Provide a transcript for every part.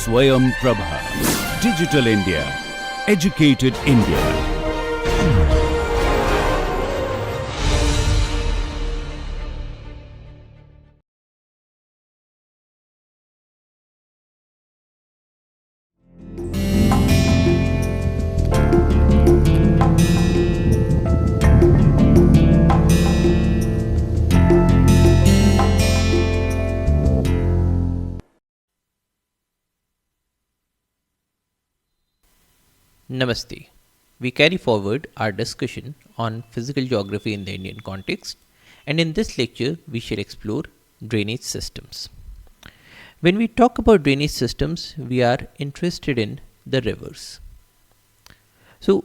Swayam Prabha. Digital India. Educated India. Namaste. We carry forward our discussion on physical geography in the Indian context, and in this lecture we shall explore drainage systems. When we talk about drainage systems, we are interested in the rivers. So,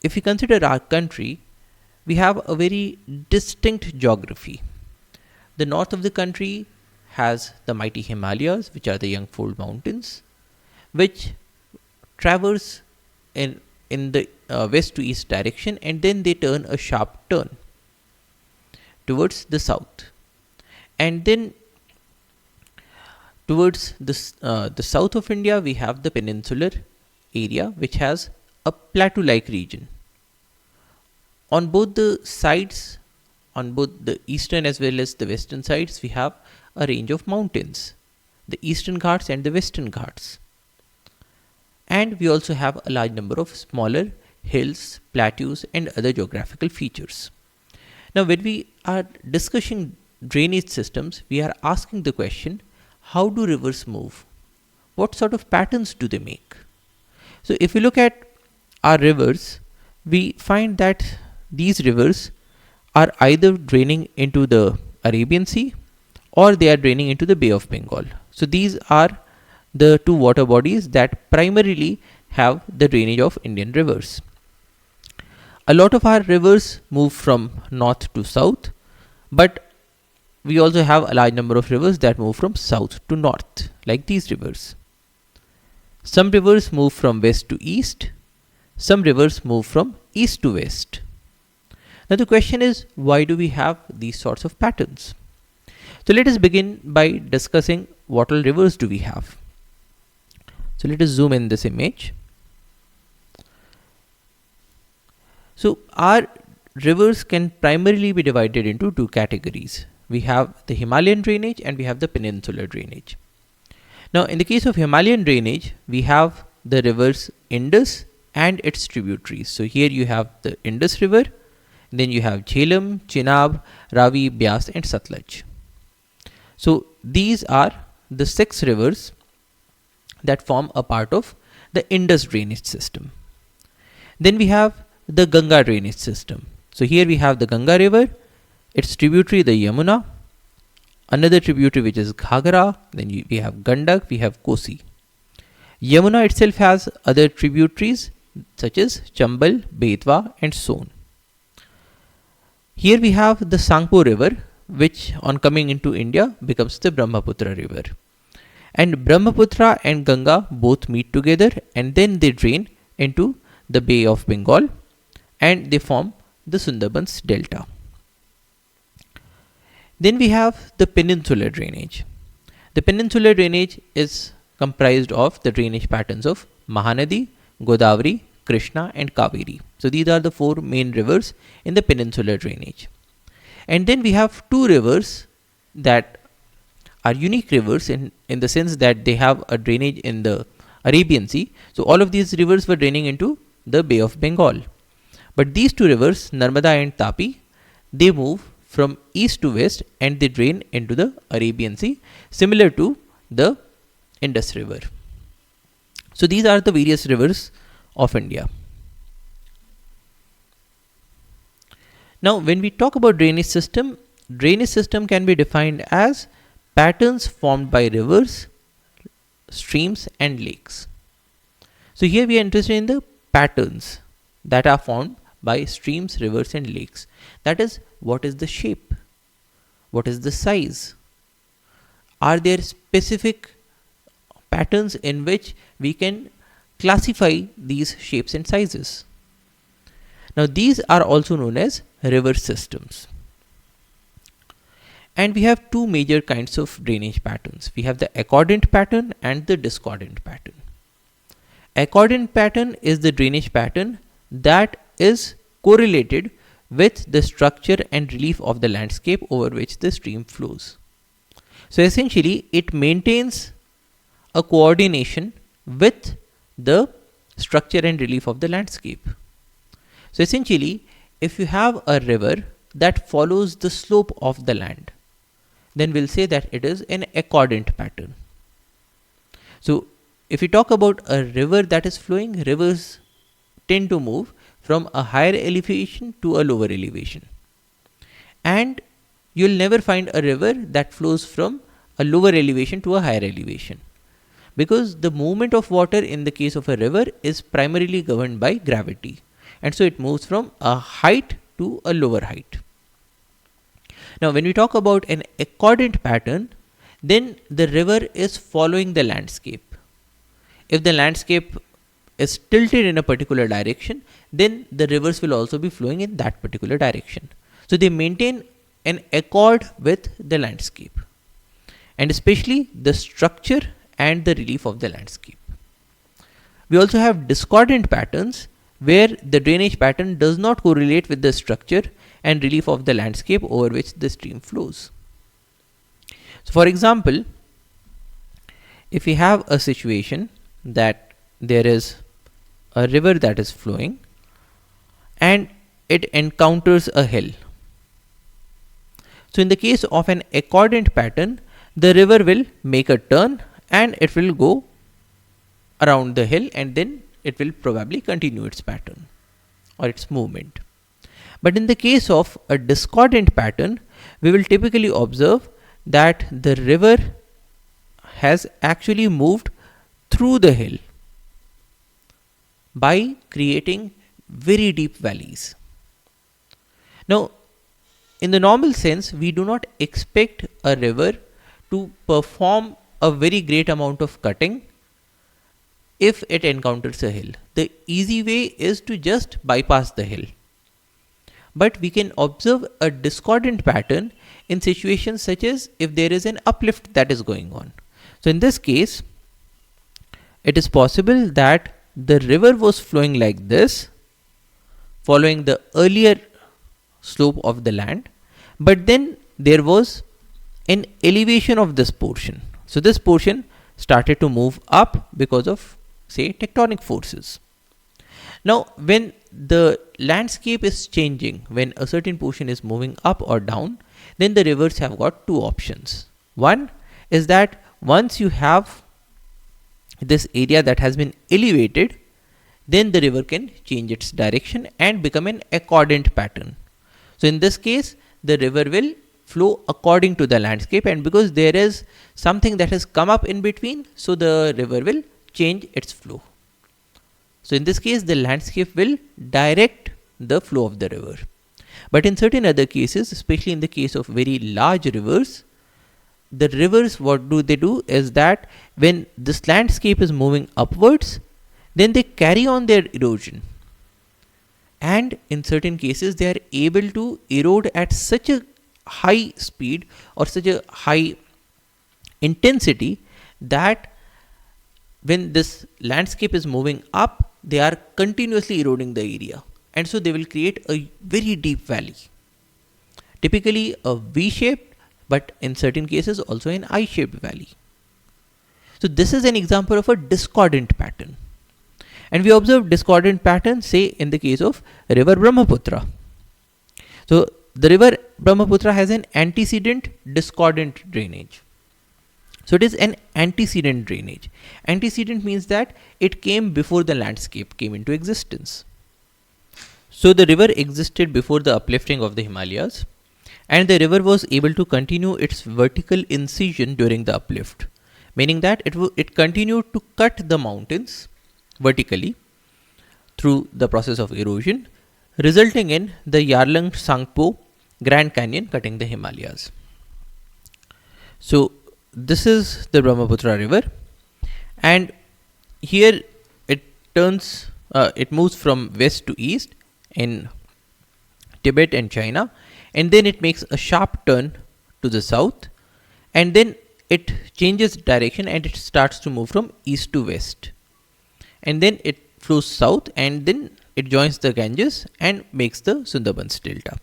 if we consider our country, we have a very distinct geography. The north of the country has the mighty Himalayas, which are the young-fold mountains, which traverse in the west to east direction, and then they turn a sharp turn towards the south, and then towards the south of India we have the peninsular area, which has a plateau-like region. On both the sides, on both the eastern as well as the western sides, we have a range of mountains, the eastern Ghats and the western Ghats. And we also have a large number of smaller hills, plateaus and other geographical features. Now, when we are discussing drainage systems, we are asking the question, how do rivers move? What sort of patterns do they make? So, if we look at our rivers, we find that these rivers are either draining into the Arabian Sea or they are draining into the Bay of Bengal. So, these are the two water bodies that primarily have the drainage of Indian rivers. A lot of our rivers move from north to south, but we also have a large number of rivers that move from south to north, like these rivers. Some rivers move from west to east, some rivers move from east to west. Now the question is, why do we have these sorts of patterns? So let us begin by discussing what all rivers do we have. So let us zoom in this image. So our rivers can primarily be divided into two categories. We have the Himalayan drainage and we have the peninsular drainage. Now in the case of Himalayan drainage, we have the rivers Indus and its tributaries. So here you have the Indus river, then you have Jhelum, Chenab, Ravi, Byas and Satluj. So these are the 6 rivers that form a part of the Indus drainage system. Then we have the Ganga drainage system. So here we have the Ganga river, its tributary the Yamuna, another tributary which is Ghagra, then we have Gandak, we have Kosi. Yamuna itself has other tributaries such as Chambal, Betwa and Son. Here we have the Sangpo river, which on coming into India becomes the Brahmaputra river. And Brahmaputra and Ganga both meet together and then they drain into the Bay of Bengal and they form the Sundarbans Delta. Then we have the peninsular drainage. The peninsular drainage is comprised of the drainage patterns of Mahanadi, Godavari, Krishna and Kaveri. So these are the 4 main rivers in the peninsular drainage. And then we have 2 rivers that are unique rivers in the sense that they have a drainage in the Arabian Sea. So all of these rivers were draining into the Bay of Bengal. But these 2 rivers, Narmada and Tapi, they move from east to west and they drain into the Arabian Sea, similar to the Indus river. So these are the various rivers of India. Now when we talk about drainage system can be defined as patterns formed by rivers, streams and lakes. So here we are interested in the patterns that are formed by streams, rivers and lakes. That is, what is the shape? What is the size? Are there specific patterns in which we can classify these shapes and sizes? Now these are also known as river systems. And we have two major kinds of drainage patterns. We have the accordant pattern and the discordant pattern. Accordant pattern is the drainage pattern that is correlated with the structure and relief of the landscape over which the stream flows. So essentially, it maintains a coordination with the structure and relief of the landscape. So essentially, if you have a river that follows the slope of the land, then we'll say that it is an accordant pattern. So if we talk about a river that is flowing, rivers tend to move from a higher elevation to a lower elevation. And you'll never find a river that flows from a lower elevation to a higher elevation, because the movement of water in the case of a river is primarily governed by gravity, and so it moves from a height to a lower height. Now when we talk about an accordant pattern, then the river is following the landscape. If the landscape is tilted in a particular direction, then the rivers will also be flowing in that particular direction. So they maintain an accord with the landscape, and especially the structure and the relief of the landscape. We also have discordant patterns where the drainage pattern does not correlate with the structure and relief of the landscape over which the stream flows. So for example, if we have a situation that there is a river that is flowing and it encounters a hill. So in the case of an accordant pattern, the river will make a turn and it will go around the hill, and then it will probably continue its pattern or its movement. But in the case of a discordant pattern, we will typically observe that the river has actually moved through the hill by creating very deep valleys. Now, in the normal sense, we do not expect a river to perform a very great amount of cutting if it encounters a hill. The easy way is to just bypass the hill. But we can observe a discordant pattern in situations such as if there is an uplift that is going on. So in this case, it is possible that the river was flowing like this, following the earlier slope of the land, but then there was an elevation of this portion. So this portion started to move up because of, say, tectonic forces. Now, when the landscape is changing, when a certain portion is moving up or down, then the rivers have got two options. One is that once you have this area that has been elevated, then the river can change its direction and become an accordant pattern. So in this case, the river will flow according to the landscape, and because there is something that has come up in between, so the river will change its flow. So in this case, the landscape will direct the flow of the river. But in certain other cases, especially in the case of very large rivers, the rivers, what do they do is that when this landscape is moving upwards, then they carry on their erosion. And in certain cases, they are able to erode at such a high speed or such a high intensity that when this landscape is moving up, they are continuously eroding the area, and so they will create a very deep valley, typically a V-shaped, but in certain cases also an I-shaped valley. So this is an example of a discordant pattern, and we observe discordant patterns, say, in the case of river Brahmaputra. So the river Brahmaputra has an antecedent discordant drainage. So it is an antecedent drainage. Antecedent means that it came before the landscape came into existence. So the river existed before the uplifting of the Himalayas, and the river was able to continue its vertical incision during the uplift, meaning that it continued to cut the mountains vertically through the process of erosion, resulting in the Yarlung Tsangpo Grand Canyon cutting the Himalayas. So this is the Brahmaputra river, and here it moves from west to east in Tibet and China, and then it makes a sharp turn to the south, and then it changes direction and it starts to move from east to west, and then it flows south, and then it joins the Ganges and makes the Sundarbans Delta.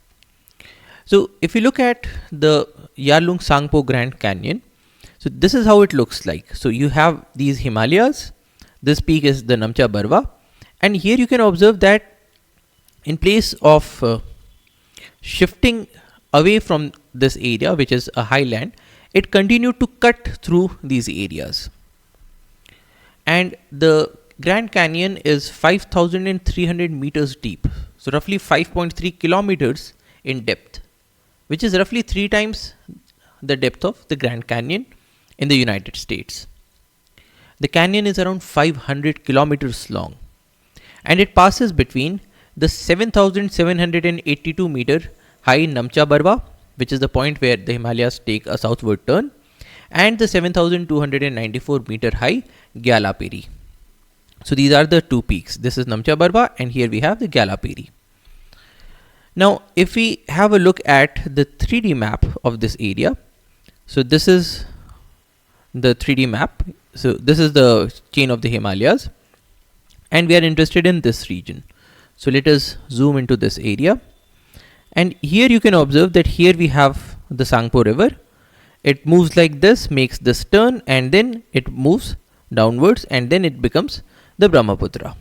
So if you look at the Yarlung Sangpo Grand Canyon, so this is how it looks like. So you have these Himalayas, this peak is the Namcha Barwa, and here you can observe that in place of shifting away from this area, which is a highland, it continued to cut through these areas. And the Grand Canyon is 5,300 meters deep, so roughly 5.3 kilometers in depth, which is roughly 3 times the depth of the Grand Canyon in the United States. The canyon is around 500 kilometers long, and it passes between the 7,782 meter high Namcha Barwa, which is the point where the Himalayas take a southward turn, and the 7,294 meter high Gyalaperi. So these are the two peaks. This is Namcha Barwa, and here we have the Gyalaperi. Now, if we have a look at the 3D map of this area, so this is the 3D map. So this is the chain of the Himalayas, and we are interested in this region. So let us zoom into this area, and here you can observe that here we have the Sangpo river. It moves like this, makes this turn, and then it moves downwards, and then it becomes the Brahmaputra.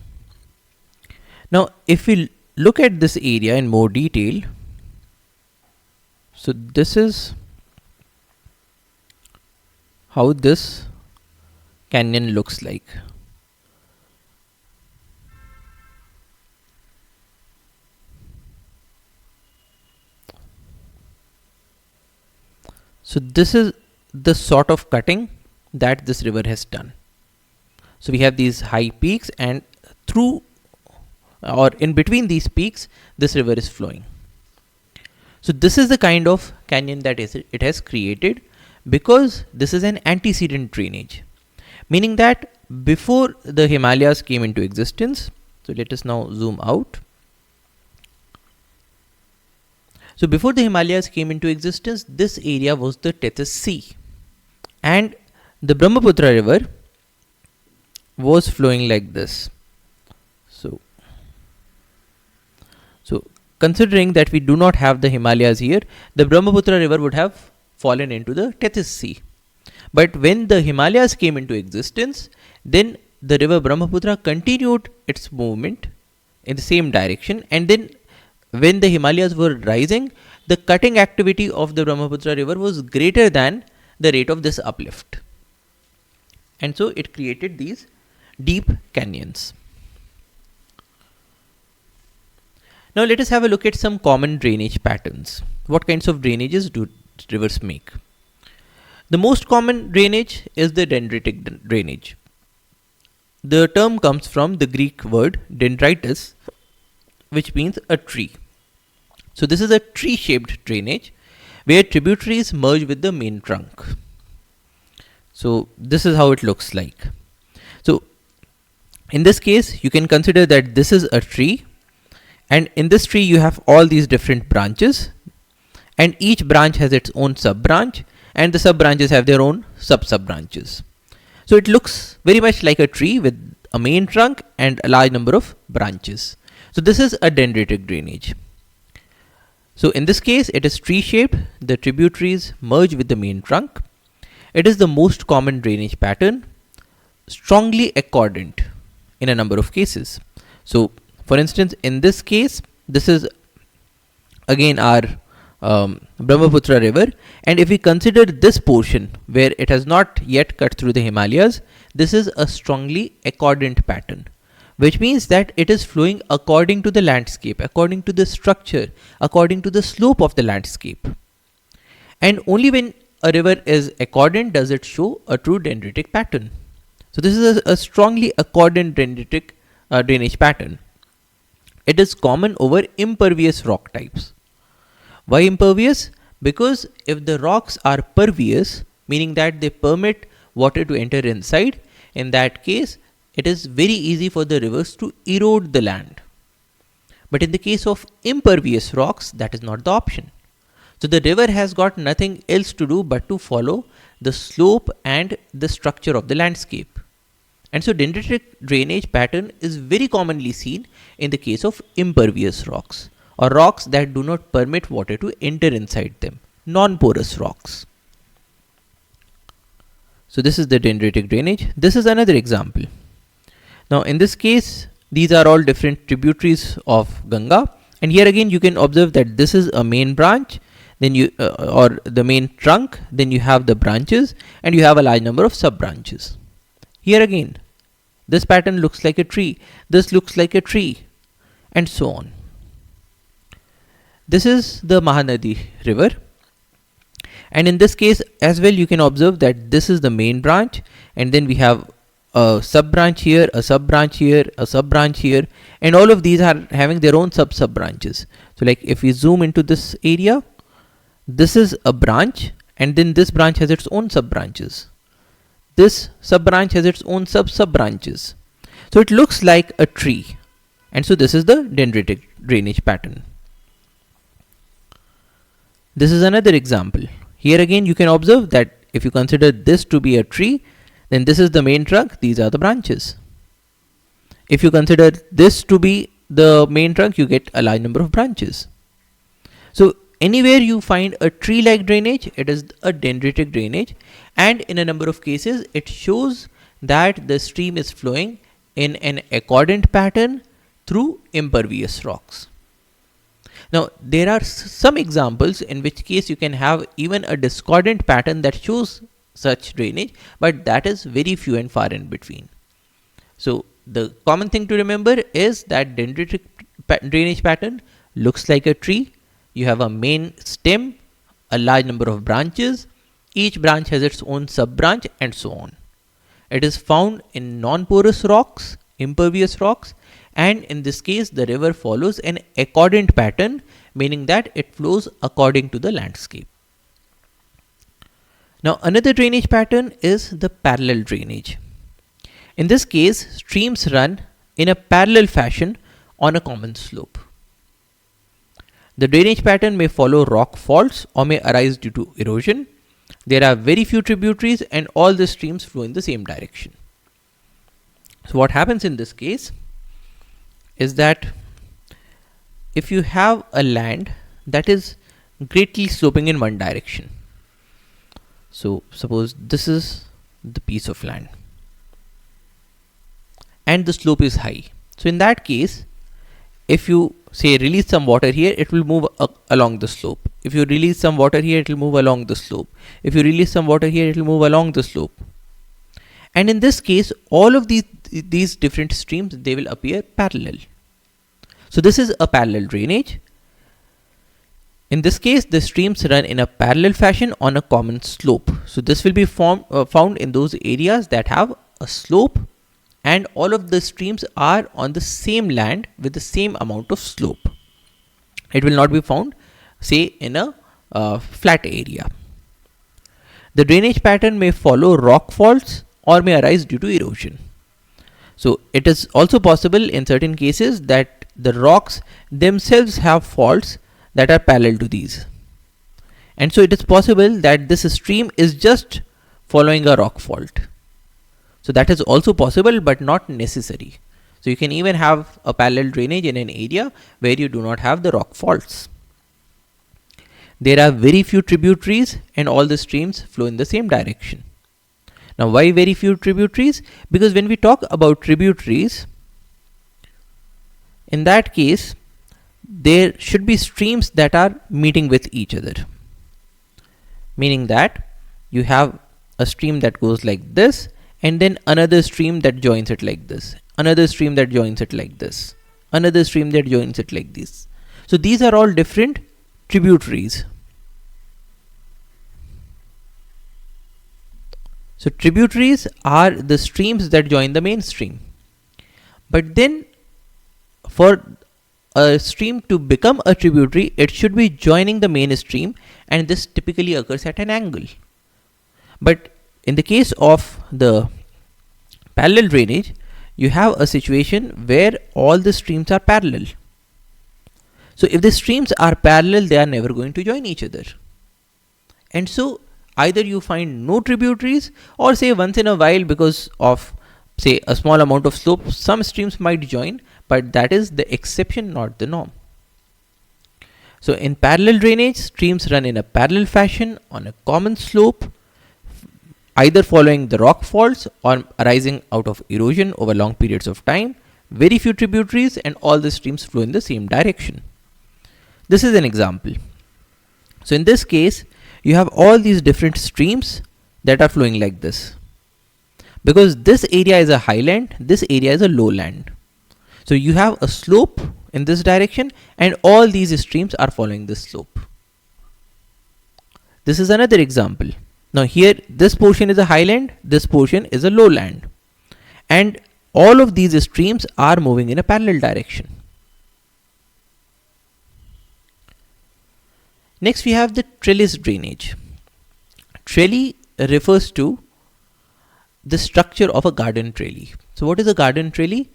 Now if we look at this area in more detail, so this is how this canyon looks like. So this is the sort of cutting that this river has done. So we have these high peaks, and through or in between these peaks, this river is flowing. So this is the kind of canyon that it has created, because this is an antecedent drainage, meaning that before the Himalayas came into existence, so let us now zoom out. So before the Himalayas came into existence, this area was the Tethys Sea, and the Brahmaputra river was flowing like this. So considering that we do not have the Himalayas here, the Brahmaputra river would have fallen into the Tethys Sea. But when the Himalayas came into existence, then the river Brahmaputra continued its movement in the same direction, and then when the Himalayas were rising, the cutting activity of the Brahmaputra river was greater than the rate of this uplift, and so it created these deep canyons. Now let us have a look at some common drainage patterns. What kinds of drainages do rivers make? The most common drainage is the dendritic drainage. The term comes from the Greek word dendritus, which means a tree. So this is a tree-shaped drainage where tributaries merge with the main trunk. So this is how it looks like. So in this case, you can consider that this is a tree, and in this tree you have all these different branches, and each branch has its own sub-branch, and the sub-branches have their own sub-sub-branches. So it looks very much like a tree with a main trunk and a large number of branches. So this is a dendritic drainage. So in this case, it is tree-shaped. The tributaries merge with the main trunk. It is the most common drainage pattern, strongly accordant in a number of cases. So for instance, in this case, this is again our Brahmaputra river, and if we consider this portion where it has not yet cut through the Himalayas, this is a strongly accordant pattern, which means that it is flowing according to the landscape, according to the structure, according to the slope of the landscape. And only when a river is accordant does it show a true dendritic pattern. So this is a strongly accordant dendritic drainage pattern. It is common over impervious rock types. Why impervious? Because if the rocks are pervious, meaning that they permit water to enter inside, in that case, it is very easy for the rivers to erode the land. But in the case of impervious rocks, that is not the option. So the river has got nothing else to do but to follow the slope and the structure of the landscape. And so dendritic drainage pattern is very commonly seen in the case of impervious rocks, or rocks that do not permit water to enter inside them, non-porous rocks. So this is the dendritic drainage. This is another example. Now in this case, these are all different tributaries of Ganga, and here again you can observe that this is a main branch, then you or the main trunk, then you have the branches, and you have a large number of sub branches. Here again, this pattern looks like a tree, this looks like a tree, and so on. This is the Mahanadi river, and in this case as well you can observe that this is the main branch, and then we have a sub branch here, a sub branch here, a sub branch here, and all of these are having their own sub branches. So like if we zoom into this area, this is a branch, and then this branch has its own sub branches. This sub branch has its own sub branches. So it looks like a tree, and so this is the dendritic drainage pattern. This is another example. Here again you can observe that if you consider this to be a tree, then this is the main trunk, these are the branches. If you consider this to be the main trunk, you get a large number of branches. So anywhere you find a tree-like drainage, it is a dendritic drainage, and in a number of cases it shows that the stream is flowing in an accordant pattern through impervious rocks. Now there are some examples in which case you can have even a discordant pattern that shows such drainage, but that is very few and far in between. So the common thing to remember is that dendritic drainage pattern looks like a tree. You have a main stem, a large number of branches, each branch has its own sub branch, and so on. It is found in non-porous rocks, impervious rocks, and in this case the river follows an accordant pattern, meaning that it flows according to the landscape. Now another drainage pattern is the parallel drainage. In this case, streams run in a parallel fashion on a common slope. The drainage pattern may follow rock faults or may arise due to erosion. There are very few tributaries and all the streams flow in the same direction. So what happens in this case is that if you have a land that is greatly sloping in one direction, so suppose this is the piece of land and the slope is high. So in that case, if you say release some water here, it will move along the slope. If you release some water here, it will move along the slope. If you release some water here, it will move along the slope. And in this case, all of these different streams, they will appear parallel. So this is a parallel drainage. In this case, the streams run in a parallel fashion on a common slope. So this will be found in those areas that have a slope, and all of the streams are on the same land with the same amount of slope. It will not be found, say, in a flat area. The drainage pattern may follow rock faults or may arise due to erosion. So it is also possible in certain cases that the rocks themselves have faults that are parallel to these. And so it is possible that this stream is just following a rock fault. So that is also possible, but not necessary. So you can even have a parallel drainage in an area where you do not have the rock faults. There are very few tributaries and all the streams flow in the same direction. Now why very few tributaries? Because when we talk about tributaries, in that case, there should be streams that are meeting with each other. Meaning that you have a stream that goes like this, and then another stream that joins it like this, another stream that joins it like this, another stream that joins it like this. So these are all different tributaries. So tributaries are the streams that join the main stream. But then for a stream to become a tributary, it should be joining the main stream, and this typically occurs at an angle. But in the case of the parallel drainage, you have a situation where all the streams are parallel. So if the streams are parallel, they are never going to join each other. And so either you find no tributaries, or say once in a while, because of say a small amount of slope, some streams might join, but that is the exception, not the norm. So in parallel drainage, streams run in a parallel fashion on a common slope, either following the rock faults or arising out of erosion over long periods of time. Very few tributaries, and all the streams flow in the same direction. This is an example. So in this case, you have all these different streams that are flowing like this. Because this area is a highland, this area is a lowland. So you have a slope in this direction, and all these streams are following this slope. This is another example. Now here, this portion is a highland, this portion is a lowland, and all of these streams are moving in a parallel direction. Next we have the trellis drainage. Trellis refers to the structure of a garden trellis. So what is a garden trellis?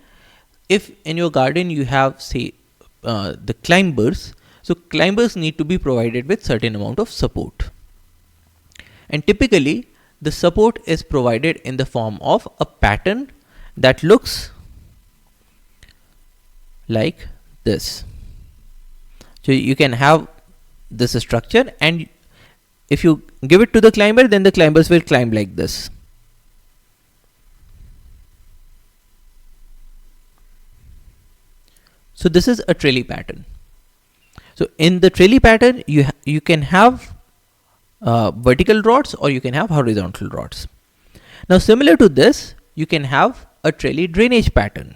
If in your garden you have say the climbers, so climbers need to be provided with certain amount of support. And typically the support is provided in the form of a pattern that looks like this. So you can have this structure, and if you give it to the climber, then the climbers will climb like this. So this is a trellis pattern. So in the trellis pattern, you can have vertical rods, or you can have horizontal rods. Now similar to this, you can have a trellis drainage pattern,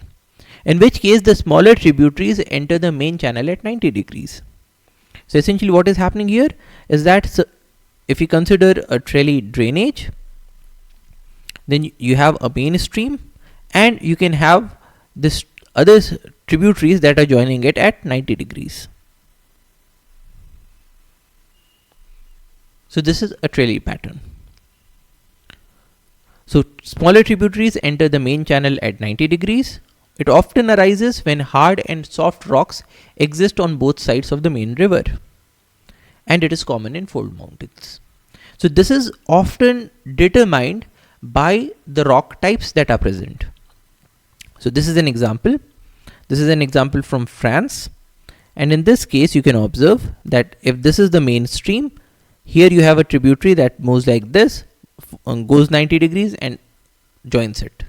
in which case the smaller tributaries enter the main channel at 90 degrees. So essentially what is happening here is that if you consider a trellis drainage, then you have a main stream, and you can have this other tributaries that are joining it at 90 degrees. So this is a trellis pattern. So smaller tributaries enter the main channel at 90 degrees. It often arises when hard and soft rocks exist on both sides of the main river, and it is common in fold mountains. So this is often determined by the rock types that are present. So this is an example. This is an example from France, and in this case you can observe that if this is the main stream, here you have a tributary that moves like this, goes 90 degrees and joins it.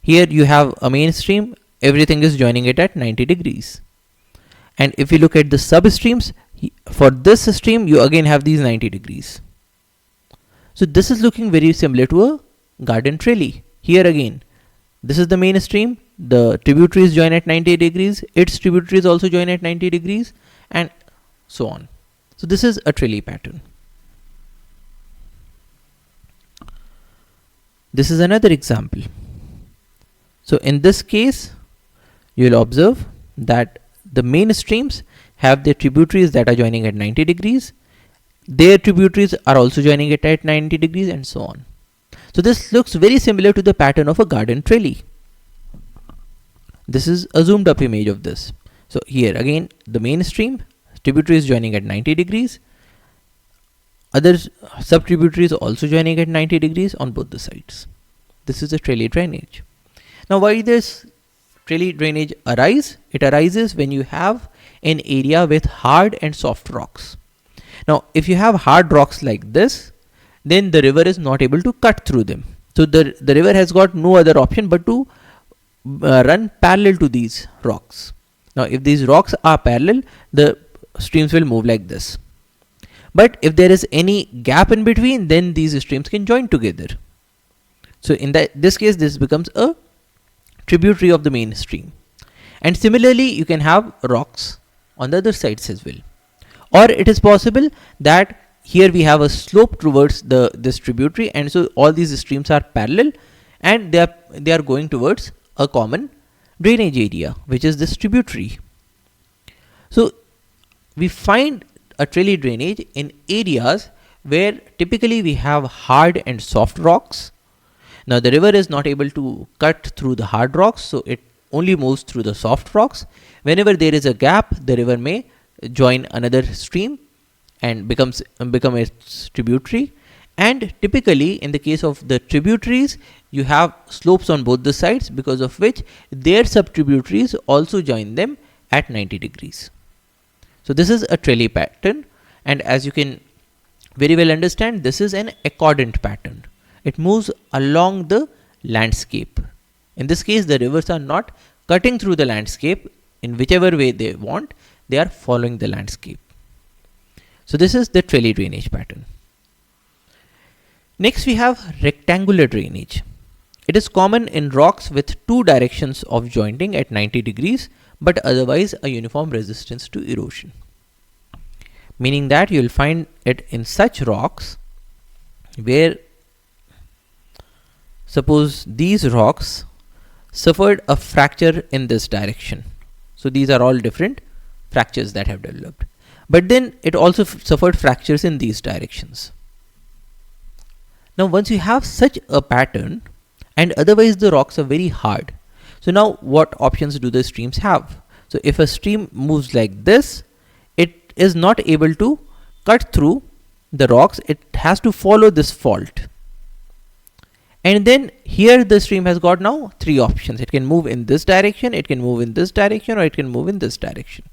Here you have a main stream, everything is joining it at 90 degrees. And if you look at the sub streams, for this stream you again have these 90 degrees. So this is looking very similar to a garden trellis. Here again, this is the main stream, the tributaries join at 90 degrees, its tributaries also join at 90 degrees, and so on. So this is a trellis pattern. This is another example. So in this case, you will observe that the main streams have their tributaries that are joining at 90 degrees. Their tributaries are also joining it at 90 degrees, and so on. So this looks very similar to the pattern of a garden trellis. This is a zoomed up image of this. So here again, the main stream, tributaries joining at 90 degrees. Other sub tributaries also joining at 90 degrees on both the sides. This is a trellis drainage. Now why does trellis drainage arise? It arises when you have an area with hard and soft rocks. Now if you have hard rocks like this, then the river is not able to cut through them. So the river has got no other option but to run parallel to these rocks. Now if these rocks are parallel, the streams will move like this. But if there is any gap in between, then these streams can join together. So in this case, this becomes a tributary of the main stream. And similarly, you can have rocks on the other sides as well. Or it is possible that here we have a slope towards this tributary, and so all these streams are parallel, and they are going towards a common drainage area, which is this tributary. So we find a trellis drainage in areas where typically we have hard and soft rocks. Now the river is not able to cut through the hard rocks, so it only moves through the soft rocks. Whenever there is a gap, the river may join another stream and become its tributary. And typically, in the case of the tributaries, you have slopes on both the sides, because of which their subtributaries also join them at 90 degrees. So this is a trellis pattern, and as you can very well understand, this is an accordant pattern. It moves along the landscape. In this case, the rivers are not cutting through the landscape in whichever way they want, they are following the landscape. So this is the trellis drainage pattern. Next we have rectangular drainage. It is common in rocks with two directions of jointing at 90 degrees, but otherwise a uniform resistance to erosion. Meaning that you will find it in such rocks where, suppose these rocks suffered a fracture in this direction. So these are all different fractures that have developed. But then it also suffered fractures in these directions. Now once you have such a pattern, and otherwise the rocks are very hard, so now what options do the streams have? So if a stream moves like this, it is not able to cut through the rocks, it has to follow this fault. And then here the stream has got now three options. It can move in this direction, it can move in this direction, or it can move in this direction.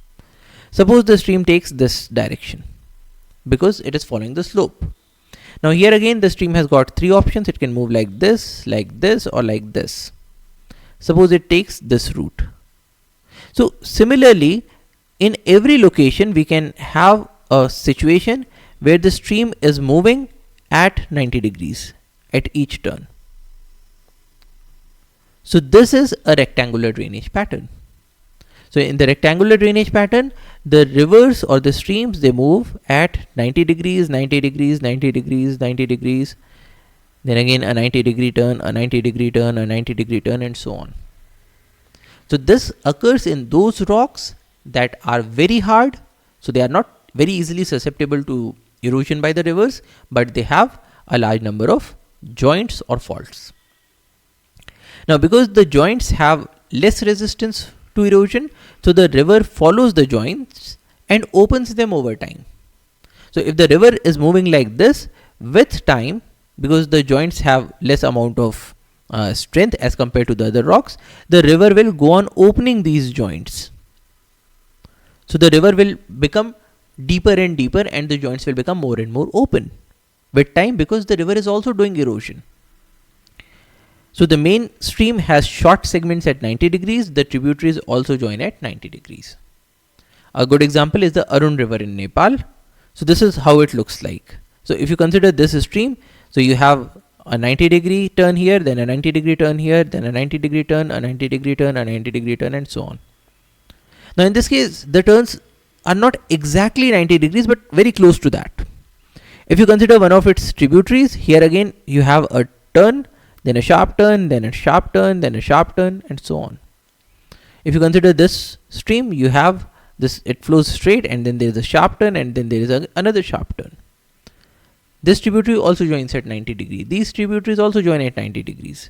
Suppose the stream takes this direction because it is following the slope. Now here again the stream has got three options. It can move like this, or like this. Suppose it takes this route. So similarly, in every location we can have a situation where the stream is moving at 90 degrees at each turn. So this is a rectangular drainage pattern. So in the rectangular drainage pattern, the rivers or the streams, they move at 90 degrees, 90 degrees, 90 degrees, 90 degrees, then again a 90 degree turn, a 90 degree turn, a 90 degree turn, and so on. So this occurs in those rocks that are very hard, so they are not very easily susceptible to erosion by the rivers, but they have a large number of joints or faults. Now because the joints have less resistance to erosion, so the river follows the joints and opens them over time. So if the river is moving like this, with time, because the joints have less amount of strength as compared to the other rocks, the river will go on opening these joints. So the river will become deeper and deeper, and the joints will become more and more open with time, because the river is also doing erosion. So the main stream has short segments at 90 degrees, the tributaries also join at 90 degrees. A good example is the Arun river in Nepal. So this is how it looks like. So if you consider this stream, so you have a 90 degree turn here, then a 90 degree turn here, then a 90 degree turn, a 90 degree turn, a 90 degree turn, and so on. Now in this case, the turns are not exactly 90 degrees, but very close to that. If you consider one of its tributaries, here again you have a turn, then a sharp turn, then a sharp turn, then a sharp turn, and so on. If you consider this stream, you have this, it flows straight, and then there is a sharp turn, and then there is another sharp turn. This tributary also joins at 90 degrees. These tributaries also join at 90 degrees.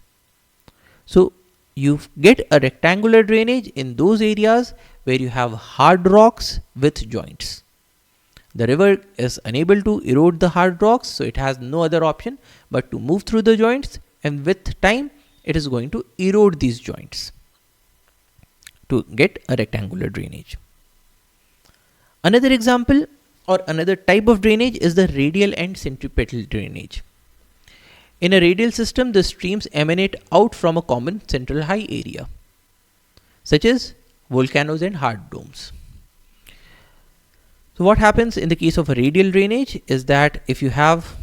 So you get a rectangular drainage in those areas where you have hard rocks with joints. The river is unable to erode the hard rocks, so it has no other option but to move through the joints, and with time it is going to erode these joints to get a rectangular drainage. Another example or another type of drainage is the radial and centripetal drainage. In a radial system, the streams emanate out from a common central high area, such as volcanoes and hard domes. So what happens in the case of a radial drainage is that if you have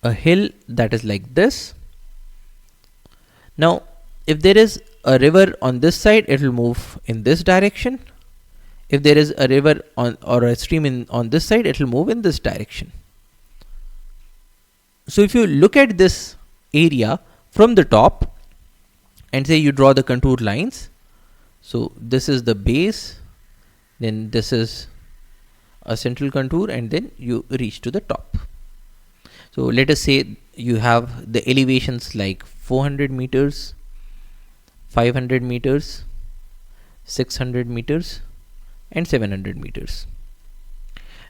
a hill that is like this, now if there is a river on this side, it will move in this direction. If there is a river on or a stream on this side, it will move in this direction. So if you look at this area from the top and say you draw the contour lines, so this is the base, then this is a central contour, and then you reach to the top. So let us say you have the elevations like 400 meters, 500 meters, 600 meters, and 700 meters.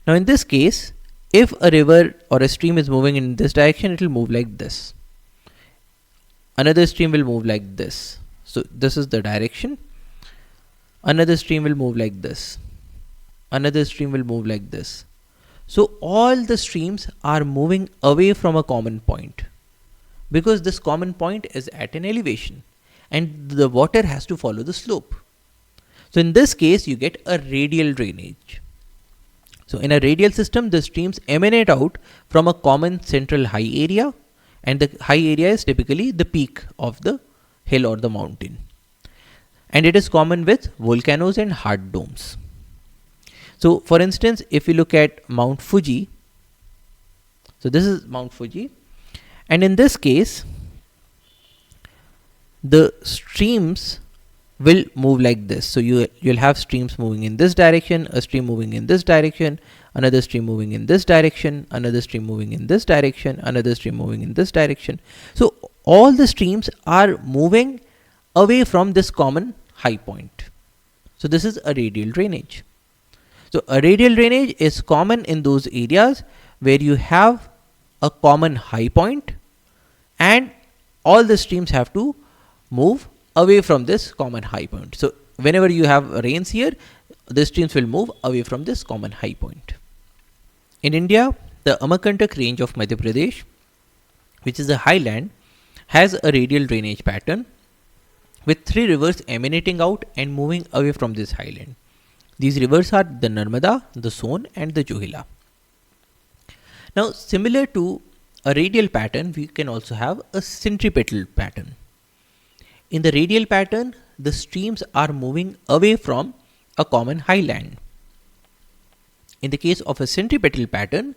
Now in this case, if a river or a stream is moving in this direction, it will move like this. Another stream will move like this. So this is the direction. Another stream will move like this. Another stream will move like this. So all the streams are moving away from a common point, because this common point is at an elevation and the water has to follow the slope. So in this case, you get a radial drainage. So in a radial system, the streams emanate out from a common central high area, and the high area is typically the peak of the hill or the mountain. And it is common with volcanoes and hard domes. So for instance, if you look at Mount Fuji, so this is Mount Fuji, and in this case, the streams will move like this. So you'll have streams moving in this direction, a stream moving in this direction, another stream moving in this direction, another stream moving in this direction, another stream moving in this direction. So all the streams are moving away from this common high point. So this is a radial drainage. So a radial drainage is common in those areas where you have a common high point and all the streams have to move away from this common high point. So whenever you have rains here, the streams will move away from this common high point. In India, the Amarkantak range of Madhya Pradesh, which is a highland, has a radial drainage pattern with 3 rivers emanating out and moving away from this highland. These rivers are the Narmada, the Son, and the Johila. Now, similar to a radial pattern, we can also have a centripetal pattern. In the radial pattern, the streams are moving away from a common highland. In the case of a centripetal pattern,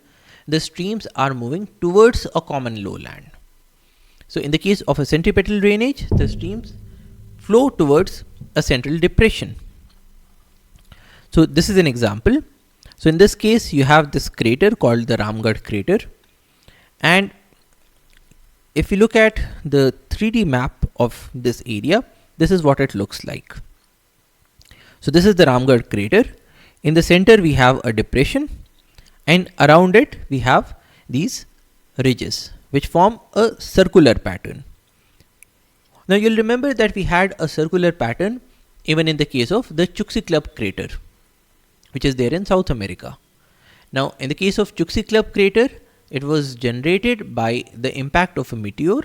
the streams are moving towards a common lowland. So in the case of a centripetal drainage, the streams flow towards a central depression. So this is an example. So in this case, you have this crater called the Ramgarh crater, and if you look at the 3D map of this area, this is what it looks like. So this is the Ramgarh crater. In the center we have a depression, and around it we have these ridges which form a circular pattern. Now you'll remember that we had a circular pattern even in the case of the Chukchi crater, which is there in South America. Now in the case of Chukchi crater, it was generated by the impact of a meteor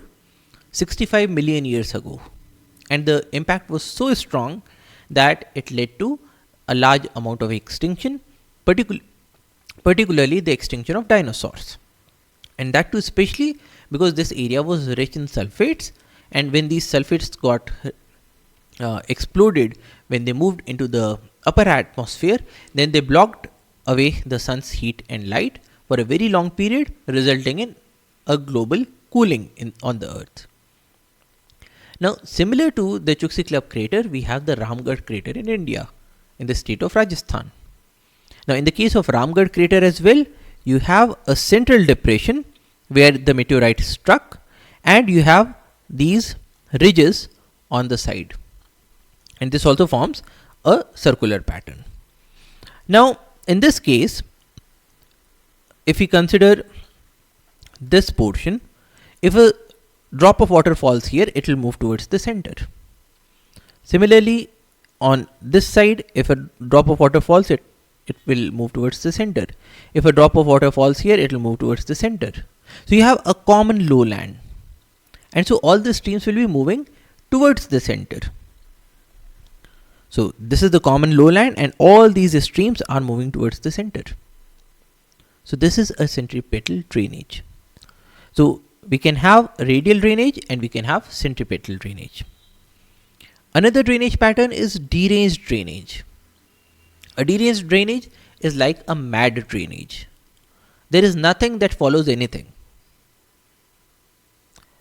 65 million years ago, and the impact was so strong that it led to a large amount of extinction, particularly the extinction of dinosaurs, and that too especially because this area was rich in sulfates, and when these sulfates got exploded, when they moved into the upper atmosphere, then they blocked away the sun's heat and light for a very long period, resulting in a global cooling on the earth. Now similar to the Chukchi crater, we have the Ramgarh crater in India, in the state of Rajasthan. Now in the case of Ramgarh crater as well, you have a central depression where the meteorite struck, and you have these ridges on the side, and this also forms a circular pattern. Now in this case, if we consider this portion, if a drop of water falls here, it will move towards the center. Similarly, on this side, if a drop of water falls, it will move towards the center. If a drop of water falls here, it will move towards the center. So you have a common lowland, and so all the streams will be moving towards the center. So this is the common lowland, and all these streams are moving towards the center. So this is a centripetal drainage. So we can have radial drainage and we can have centripetal drainage. Another drainage pattern is deranged drainage. A deranged drainage is like a mad drainage. There is nothing that follows anything.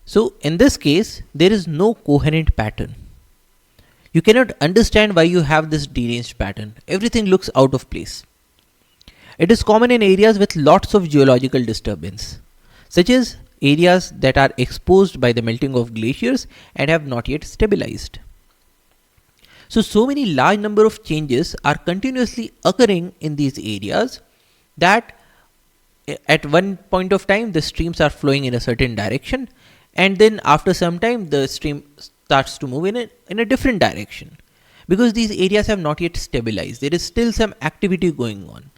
So in this case, there is no coherent pattern. You cannot understand why you have this deranged pattern. Everything looks out of place. It is common in areas with lots of geological disturbance, such as areas that are exposed by the melting of glaciers and have not yet stabilized. So many large number of changes are continuously occurring in these areas that at one point of time the streams are flowing in a certain direction, and then after some time the stream starts to move in a different direction, because these areas have not yet stabilized. There is still some activity going on.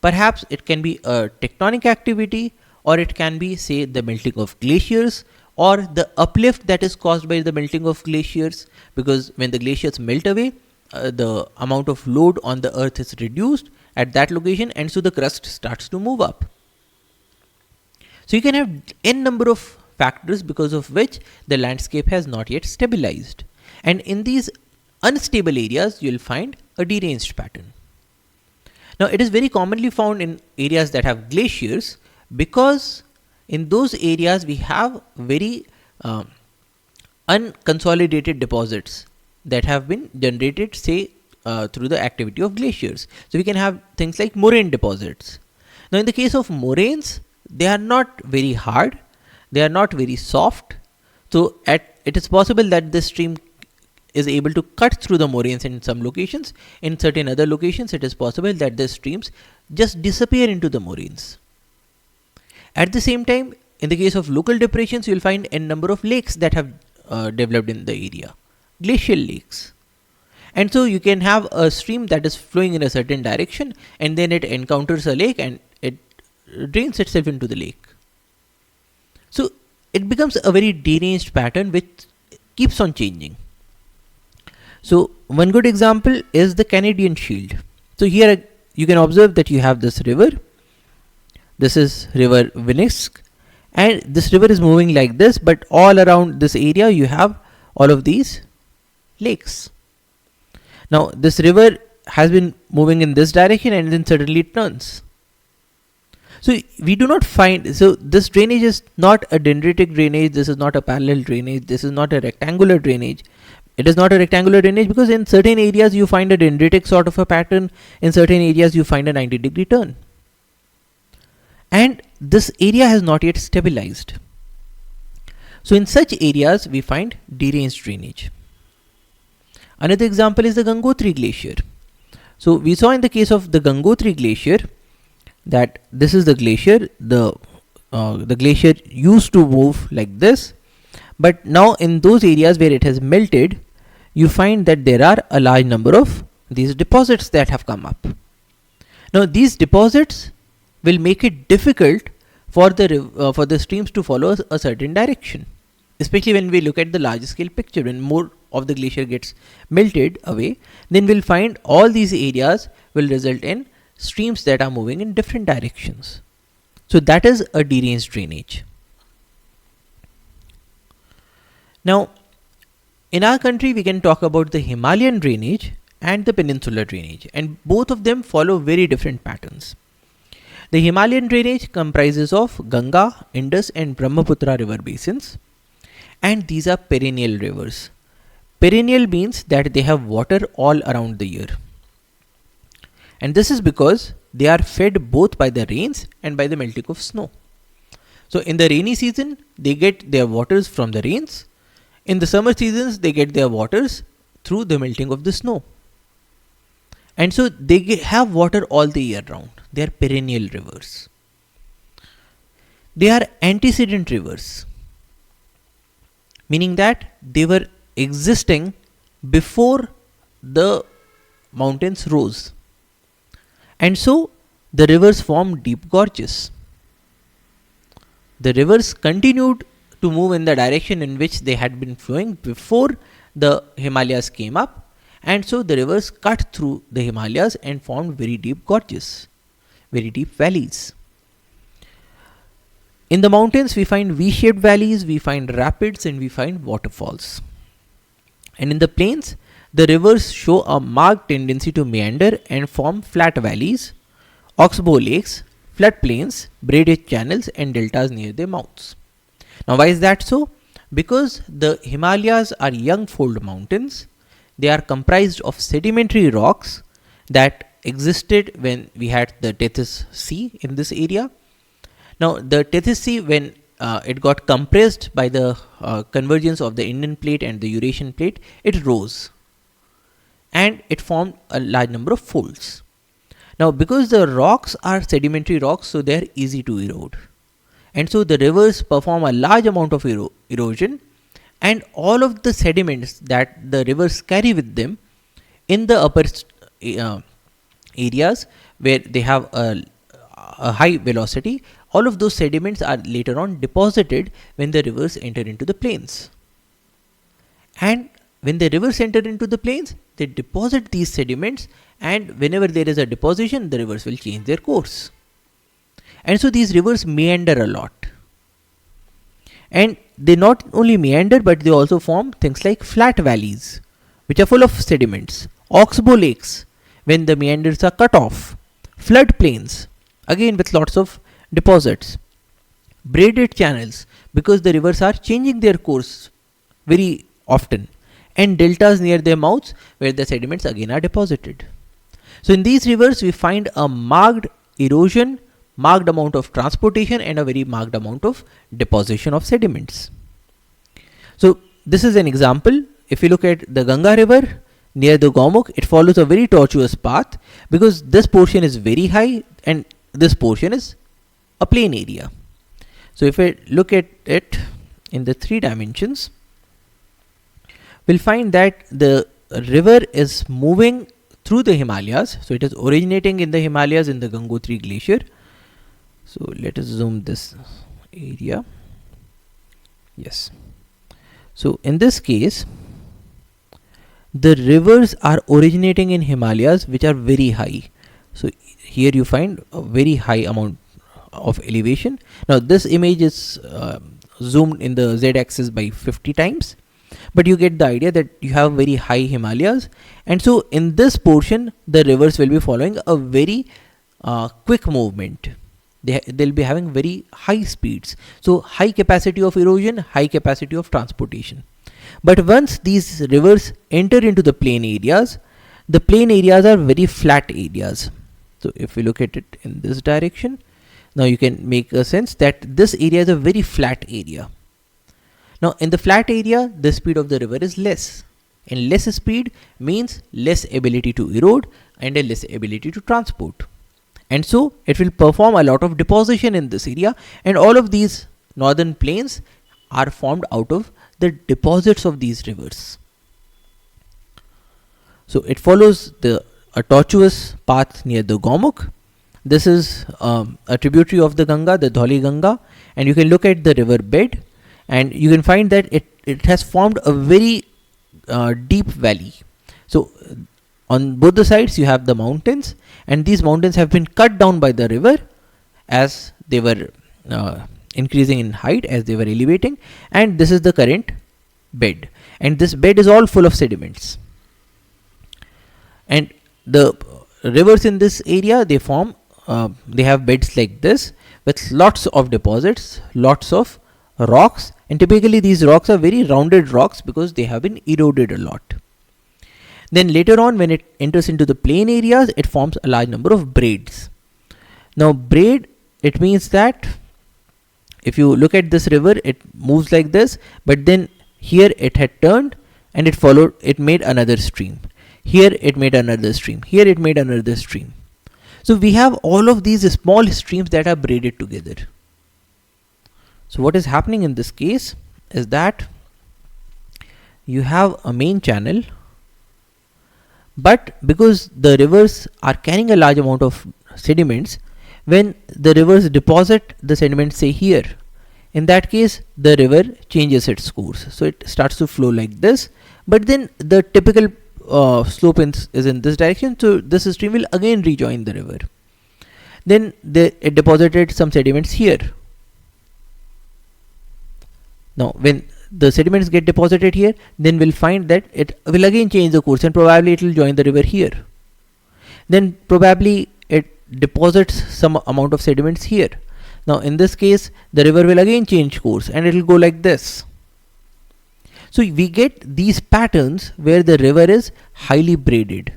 Perhaps it can be a tectonic activity, or it can be, say, the melting of glaciers, or the uplift that is caused by the melting of glaciers, because when the glaciers melt away, the amount of load on the earth is reduced at that location, and so the crust starts to move up. So you can have n number of factors because of which the landscape has not yet stabilized, and in these unstable areas you will find a deranged pattern. Now it is very commonly found in areas that have glaciers, because in those areas we have very unconsolidated deposits that have been generated, say, through the activity of glaciers. So we can have things like moraine deposits. Now in the case of moraines, they are not very hard, they are not very soft, so it is possible that the stream is able to cut through the moraines in some locations. In certain other locations it is possible that the streams just disappear into the moraines. At the same time, in the case of local depressions, you will find n number of lakes that have developed in the area, glacial lakes. And so you can have a stream that is flowing in a certain direction, and then it encounters a lake and it drains itself into the lake. So it becomes a very deranged pattern which keeps on changing. So one good example is the Canadian Shield. So here you can observe that you have this river. This is river Winnisk, and this river is moving like this, but all around this area you have all of these lakes. Now this river has been moving in this direction, and then suddenly it turns. So we do not find, so this drainage is not a dendritic drainage, this is not a parallel drainage, this is not a rectangular drainage. It is not a rectangular drainage because in certain areas you find a dendritic sort of a pattern, in certain areas you find a 90-degree turn. And this area has not yet stabilized. So in such areas we find deranged drainage. Another example is the Gangotri Glacier. So we saw in the case of the Gangotri Glacier that this is the glacier. The glacier used to move like this, but now in those areas where it has melted, you find that there are a large number of these deposits that have come up. Now these deposits will make it difficult for the streams to follow a certain direction, especially when we look at the large scale picture. When more of the glacier gets melted away, then we'll find all these areas will result in streams that are moving in different directions. So that is a deranged drainage. Now in our country we can talk about the Himalayan drainage and the peninsular drainage, and both of them follow very different patterns. The Himalayan drainage comprises of Ganga, Indus and Brahmaputra river basins, and these are perennial rivers. Perennial means that they have water all around the year, and this is because they are fed both by the rains and by the melting of snow. So in the rainy season they get their waters from the rains, in the summer seasons they get their waters through the melting of the snow, and so they have water all the year round. They are perennial rivers. They are antecedent rivers, meaning that they were existing before the mountains rose, and so the rivers formed deep gorges. The rivers continued to move in the direction in which they had been flowing before the Himalayas came up, and so the rivers cut through the Himalayas and formed very deep gorges, very deep valleys. In the mountains we find V-shaped valleys, we find rapids and we find waterfalls. And in the plains the rivers show a marked tendency to meander and form flat valleys, oxbow lakes, floodplains, braided channels and deltas near their mouths. Now why is that so? Because the Himalayas are young fold mountains. They are comprised of sedimentary rocks that existed when we had the Tethys Sea in this area. Now the Tethys Sea, when it got compressed by the convergence of the Indian plate and the Eurasian plate, it rose. and it formed a large number of folds. Now, because the rocks are sedimentary rocks, so they are easy to erode, and so the rivers perform a large amount of erosion, and all of the sediments that the rivers carry with them in the upper areas where they have a high velocity, all of those sediments are later on deposited when the rivers enter into the plains. And when the rivers enter into the plains, they deposit these sediments, and whenever there is a deposition, the rivers will change their course. And so these rivers meander a lot. And they not only meander, but they also form things like flat valleys, which are full of sediments, oxbow lakes, when the meanders are cut off, flood plains, again with lots of deposits, braided channels, because the rivers are changing their course very often, and deltas near their mouths where the sediments again are deposited. So in these rivers we find a marked erosion, marked amount of transportation, and a very marked amount of deposition of sediments. So this is an example. If you look at the Ganga river near the Gaumukh, it follows a very tortuous path because this portion is very high and this portion is a plain area. So if I look at it in the 3 dimensions, we'll find that the river is moving through the Himalayas. So it is originating in the Himalayas in the Gangotri glacier. So let us zoom this area. Yes. So in this case, the rivers are originating in Himalayas which are very high. So here you find a very high amount of elevation. Now this image is zoomed in the z-axis by 50 times, but you get the idea that you have very high Himalayas, and so in this portion the rivers will be following a very quick movement. They'll be having very high speeds, so high capacity of erosion, high capacity of transportation. But once these rivers enter into the plain areas are very flat areas. So if we look at it in this direction, now you can make a sense that this area is a very flat area. Now in the flat area, the speed of the river is less, and less speed means less ability to erode and a less ability to transport. And so it will perform a lot of deposition in this area, and all of these northern plains are formed out of the deposits of these rivers. So it follows a tortuous path near the Gaumukh. This is a tributary of the Ganga, the Dhauli Ganga, and you can look at the river bed and you can find that it has formed a very deep valley. So on both the sides you have the mountains, and these mountains have been cut down by the river as they were increasing in height, as they were elevating, and this is the current bed, and this bed is all full of sediments. And the rivers in this area, they have beds like this with lots of deposits, lots of rocks, and typically these rocks are very rounded rocks because they have been eroded a lot. Then later on, when it enters into the plain areas, it forms a large number of braids. Now braid, it means that if you look at this river, it moves like this, but then here it had turned and it made another stream. Here it made another stream. Here it made another stream. So we have all of these small streams that are braided together. So what is happening in this case is that you have a main channel, but because the rivers are carrying a large amount of sediments, when the rivers deposit the sediments, say here, in that case the river changes its course. So it starts to flow like this, but then the typical slope is in this direction, so this stream will again rejoin the river. Then it deposited some sediments here. Now when the sediments get deposited here, then we'll find that it will again change the course and probably it will join the river here. Then probably it deposits some amount of sediments here. Now in this case the river will again change course and it will go like this. So we get these patterns where the river is highly braided.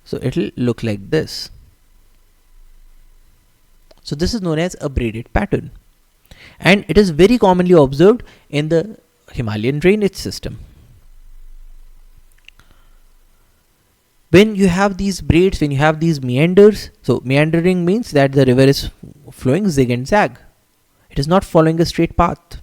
So it will look like this. So this is known as a braided pattern, and it is very commonly observed in the Himalayan drainage system. When you have these braids, when you have these meanders, so meandering means that the river is flowing zig and zag. It is not following a straight path.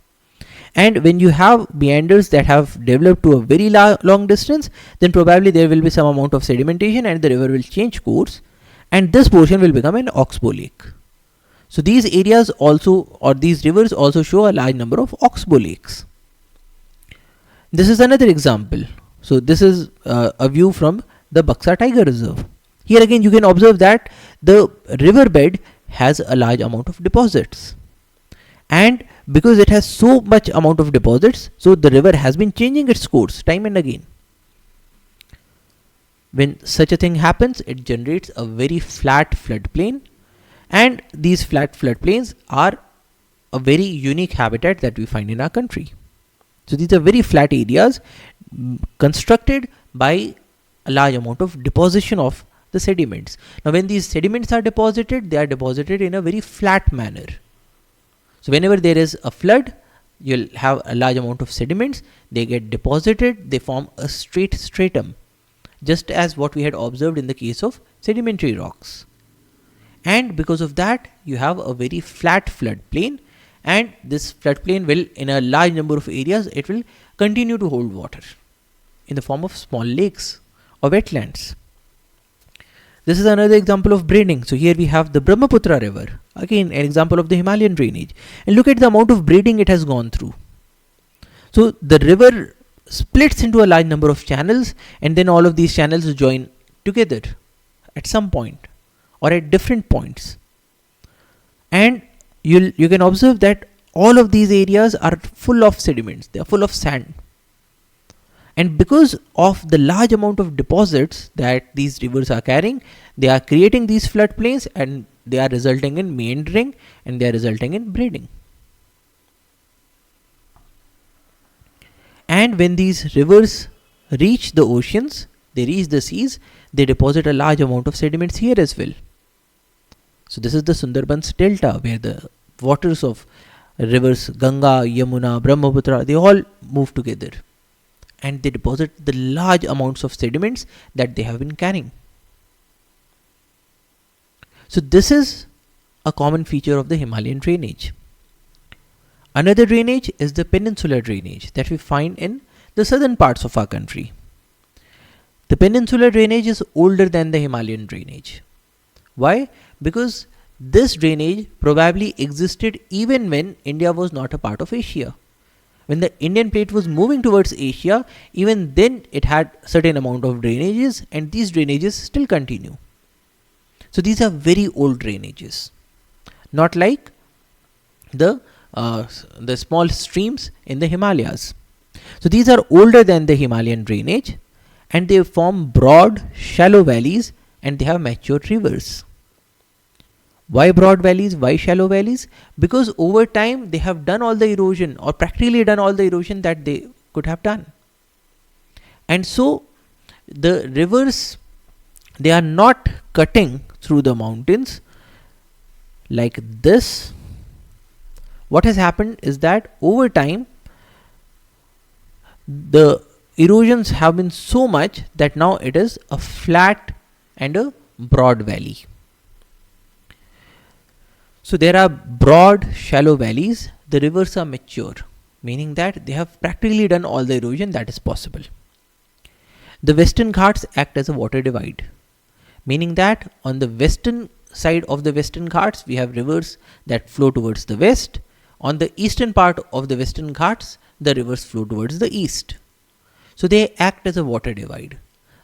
And when you have meanders that have developed to a very long distance, then probably there will be some amount of sedimentation and the river will change course, and this portion will become an oxbow lake. So these areas also, or these rivers also, show a large number of oxbow lakes. This is another example. So this is a view from the Buxa Tiger Reserve. Here again you can observe that the riverbed has a large amount of deposits, and because it has so much amount of deposits, so the river has been changing its course time and again. When such a thing happens, it generates a very flat floodplain, and these flat floodplains are a very unique habitat that we find in our country. So these are very flat areas constructed by a large amount of deposition of the sediments. Now when these sediments are deposited, they are deposited in a very flat manner. So whenever there is a flood, you'll have a large amount of sediments, they get deposited, they form a straight stratum, just as what we had observed in the case of sedimentary rocks. And because of that, you have a very flat floodplain, and this floodplain will, in a large number of areas, it will continue to hold water in the form of small lakes or wetlands. This is another example of braiding. So here we have the Brahmaputra river, again an example of the Himalayan drainage, and look at the amount of braiding it has gone through. So the river splits into a large number of channels, and then all of these channels join together at some point or at different points, and you can observe that all of these areas are full of sediments, they are full of sand. And because of the large amount of deposits that these rivers are carrying, they are creating these floodplains, and they are resulting in meandering, and they are resulting in braiding. And when these rivers reach the oceans, they reach the seas, they deposit a large amount of sediments here as well. So this is the Sundarbans Delta, where the waters of rivers Ganga, Yamuna, Brahmaputra, they all move together, and they deposit the large amounts of sediments that they have been carrying. So this is a common feature of the Himalayan drainage. Another drainage is the peninsular drainage that we find in the southern parts of our country. The peninsular drainage is older than the Himalayan drainage. Why? Because this drainage probably existed even when India was not a part of Asia. When the Indian plate was moving towards Asia, even then it had certain amount of drainages, and these drainages still continue. So these are very old drainages, not like the small streams in the Himalayas. So these are older than the Himalayan drainage, and they form broad, shallow valleys, and they have mature rivers. Why broad valleys? Why shallow valleys? Because over time they have done all the erosion, or practically done all the erosion that they could have done. And so the rivers, they are not cutting through the mountains like this. What has happened is that over time the erosions have been so much that now it is a flat and a broad valley. So there are broad, shallow valleys. The rivers are mature, meaning that they have practically done all the erosion that is possible. The Western Ghats act as a water divide, meaning that on the western side of the Western Ghats, we have rivers that flow towards the west. On the eastern part of the Western Ghats, the rivers flow towards the east. So they act as a water divide.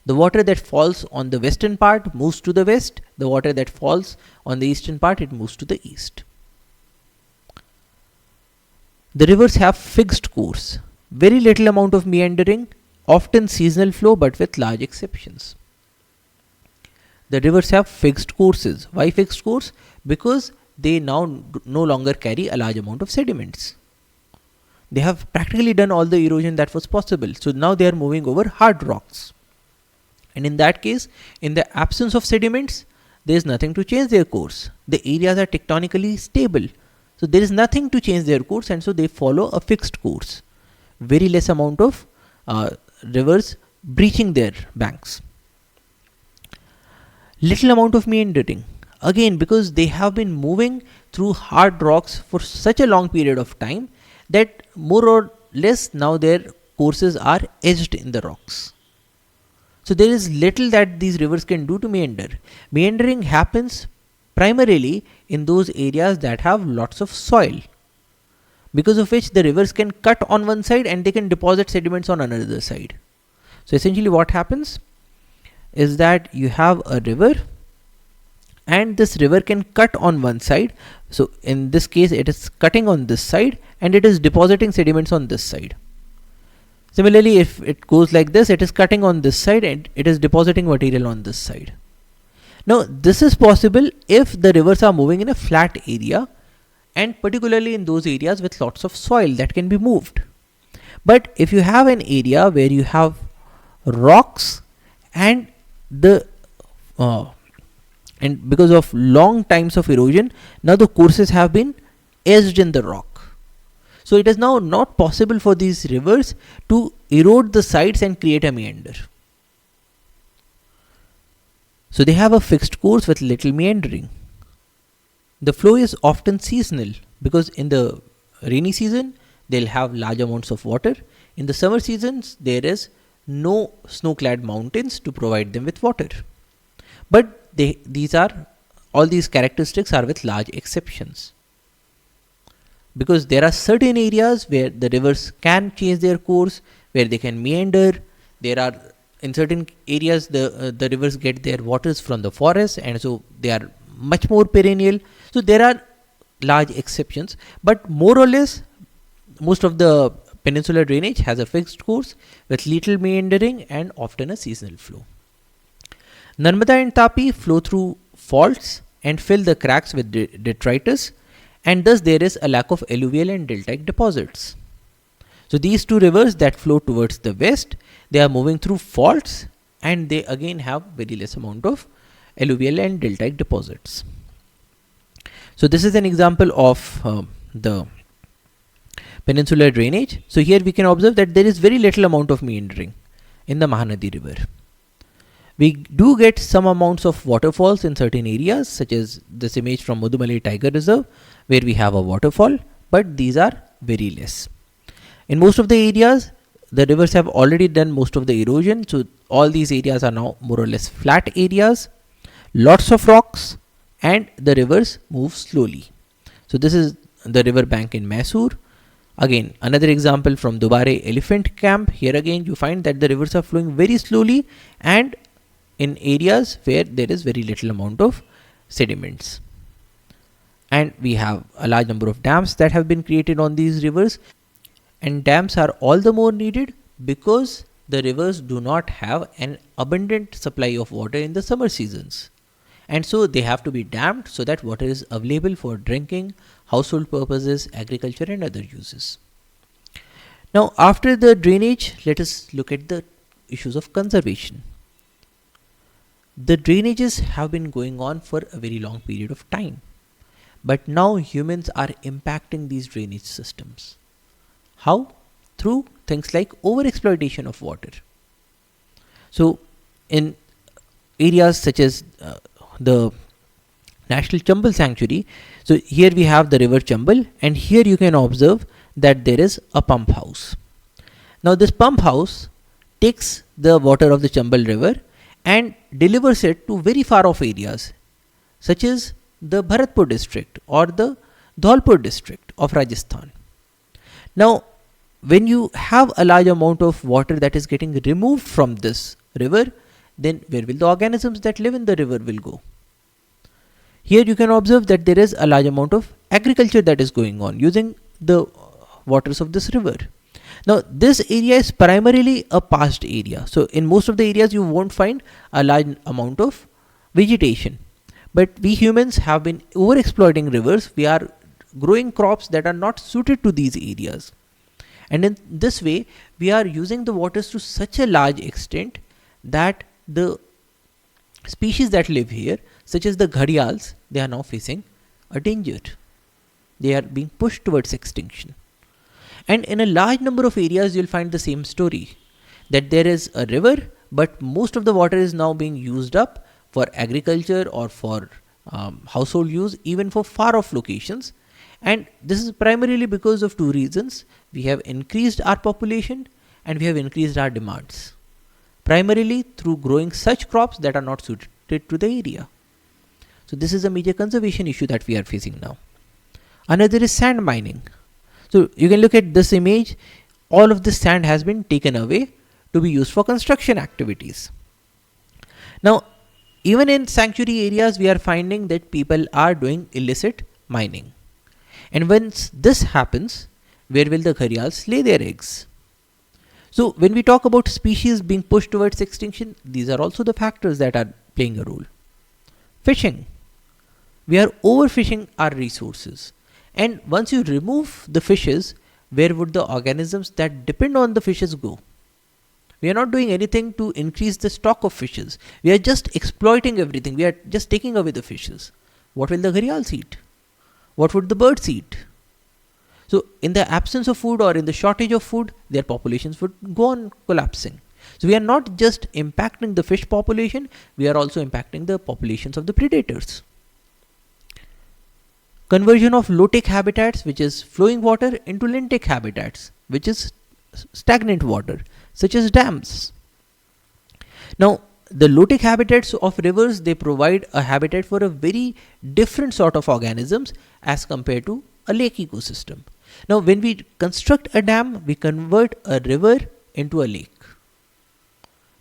The water that falls on the western part moves to the west. The water that falls on the eastern part, it moves to the east. The rivers have fixed course, very little amount of meandering, often seasonal flow but with large exceptions. The rivers have fixed courses. Why fixed course? Because they now no longer carry a large amount of sediments. They have practically done all the erosion that was possible. So now they are moving over hard rocks. And in that case, in the absence of sediments, there is nothing to change their course. The areas are tectonically stable. So there is nothing to change their course, and so they follow a fixed course. Very less amount of rivers breaching their banks. Little amount of meandering. Again, because they have been moving through hard rocks for such a long period of time that more or less now their courses are edged in the rocks. So there is little that these rivers can do to meander. Meandering happens primarily in those areas that have lots of soil, because of which the rivers can cut on one side and they can deposit sediments on another side. So essentially what happens is that you have a river and this river can cut on one side. So in this case it is cutting on this side and it is depositing sediments on this side. Similarly, if it goes like this, it is cutting on this side and it is depositing material on this side. Now this is possible if the rivers are moving in a flat area, and particularly in those areas with lots of soil that can be moved. But if you have an area where you have rocks and and because of long times of erosion, now the courses have been edged in the rock. So it is now not possible for these rivers to erode the sides and create a meander. So they have a fixed course with little meandering. The flow is often seasonal, because in the rainy season they'll have large amounts of water. In the summer seasons there is no snow-clad mountains to provide them with water. But all these characteristics are with large exceptions, because there are certain areas where the rivers can change their course, where they can meander. There are, in certain areas, the rivers get their waters from the forest, and so they are much more perennial. So there are large exceptions, but more or less most of the peninsular drainage has a fixed course with little meandering and often a seasonal flow. Narmada and Tapi flow through faults and fill the cracks with detritus, and thus there is a lack of alluvial and deltaic deposits. So these two rivers that flow towards the west, they are moving through faults and they again have very less amount of alluvial and deltaic deposits. So this is an example of the peninsular drainage. So here we can observe that there is very little amount of meandering in the Mahanadi river. We do get some amounts of waterfalls in certain areas, such as this image from Mudumalai Tiger Reserve, where we have a waterfall, but these are very less. In most of the areas, the rivers have already done most of the erosion, so all these areas are now more or less flat areas, lots of rocks, and the rivers move slowly. So this is the river bank in Mysore. Again, another example from Dubare Elephant Camp. Here again you find that the rivers are flowing very slowly and in areas where there is very little amount of sediments. And we have a large number of dams that have been created on these rivers, and dams are all the more needed because the rivers do not have an abundant supply of water in the summer seasons, and so they have to be dammed so that water is available for drinking, household purposes, agriculture and other uses. Now after the drainage, let us look at the issues of conservation. The drainages have been going on for a very long period of time, but now humans are impacting these drainage systems. How? Through things like overexploitation of water. So in areas such as the National Chambal Sanctuary, so here we have the river Chambal, and here you can observe that there is a pump house. Now this pump house takes the water of the Chambal river and delivers it to very far off areas, such as the Bharatpur district or the Dholpur district of Rajasthan. Now when you have a large amount of water that is getting removed from this river, then where will the organisms that live in the river will go? Here you can observe that there is a large amount of agriculture that is going on using the waters of this river. Now this area is primarily a past area. So in most of the areas you won't find a large amount of vegetation. But we humans have been overexploiting rivers. We are growing crops that are not suited to these areas. And in this way, we are using the waters to such a large extent that the species that live here, such as the gharials, they are now facing a danger. They are being pushed towards extinction. And in a large number of areas, you'll find the same story, that there is a river, but most of the water is now being used up for agriculture or for household use, even for far off locations. And this is primarily because of two reasons. We have increased our population and we have increased our demands, primarily through growing such crops that are not suited to the area. So this is a major conservation issue that we are facing now. Another is sand mining. So you can look at this image. All of this sand has been taken away to be used for construction activities. Now, even in sanctuary areas, we are finding that people are doing illicit mining. And once this happens, where will the gharials lay their eggs? So when we talk about species being pushed towards extinction, these are also the factors that are playing a role. Fishing. We are overfishing our resources. And once you remove the fishes, where would the organisms that depend on the fishes go? We are not doing anything to increase the stock of fishes. We are just exploiting everything. We are just taking away the fishes. What will the gharials eat? What would the birds eat? So in the absence of food or in the shortage of food, their populations would go on collapsing. So we are not just impacting the fish population, we are also impacting the populations of the predators. Conversion of low-tech habitats, which is flowing water, into lentic habitats, which is stagnant water, such as dams. Now, the low-tech habitats of rivers, they provide a habitat for a very different sort of organisms as compared to a lake ecosystem. Now, when we construct a dam, we convert a river into a lake.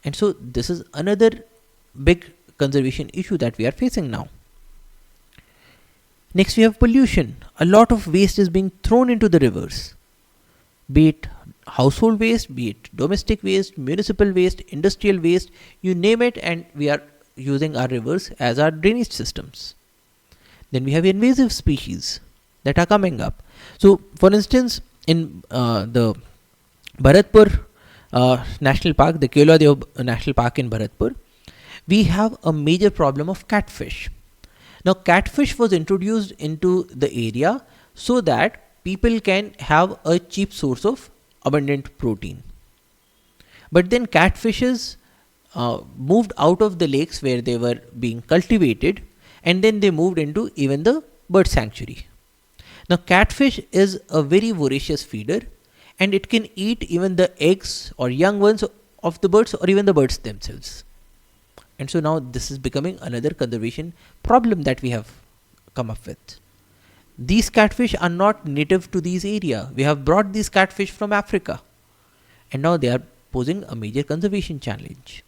And so, this is another big conservation issue that we are facing now. Next, we have pollution. A lot of waste is being thrown into the rivers, be it household waste, be it domestic waste, municipal waste, industrial waste, you name it, and we are using our rivers as our drainage systems. Then we have invasive species that are coming up. So, for instance, in the Bharatpur National Park, the Keoladeo National Park in Bharatpur, we have a major problem of catfish. Now, catfish was introduced into the area so that people can have a cheap source of abundant protein. But then catfishes moved out of the lakes where they were being cultivated, and then they moved into even the bird sanctuary. Now, catfish is a very voracious feeder, and it can eat even the eggs or young ones of the birds or even the birds themselves. And so now this is becoming another conservation problem that we have come up with. These catfish are not native to these areas. We have brought these catfish from Africa, and now they are posing a major conservation challenge.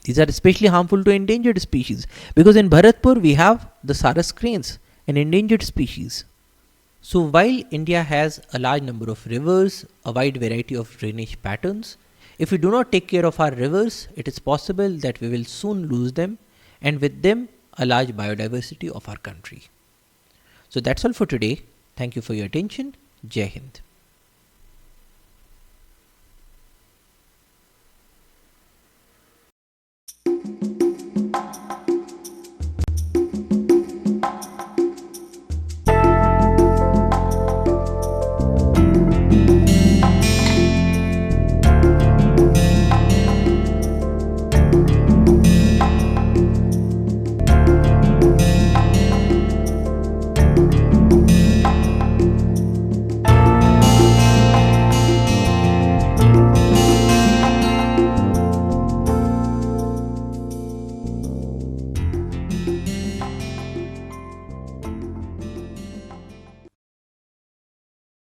These are especially harmful to endangered species, because in Bharatpur we have the Sarus cranes, an endangered species. So while India has a large number of rivers, a wide variety of drainage patterns, if we do not take care of our rivers, it is possible that we will soon lose them, and with them a large biodiversity of our country. So that's all for today. Thank you for your attention. Jai Hind.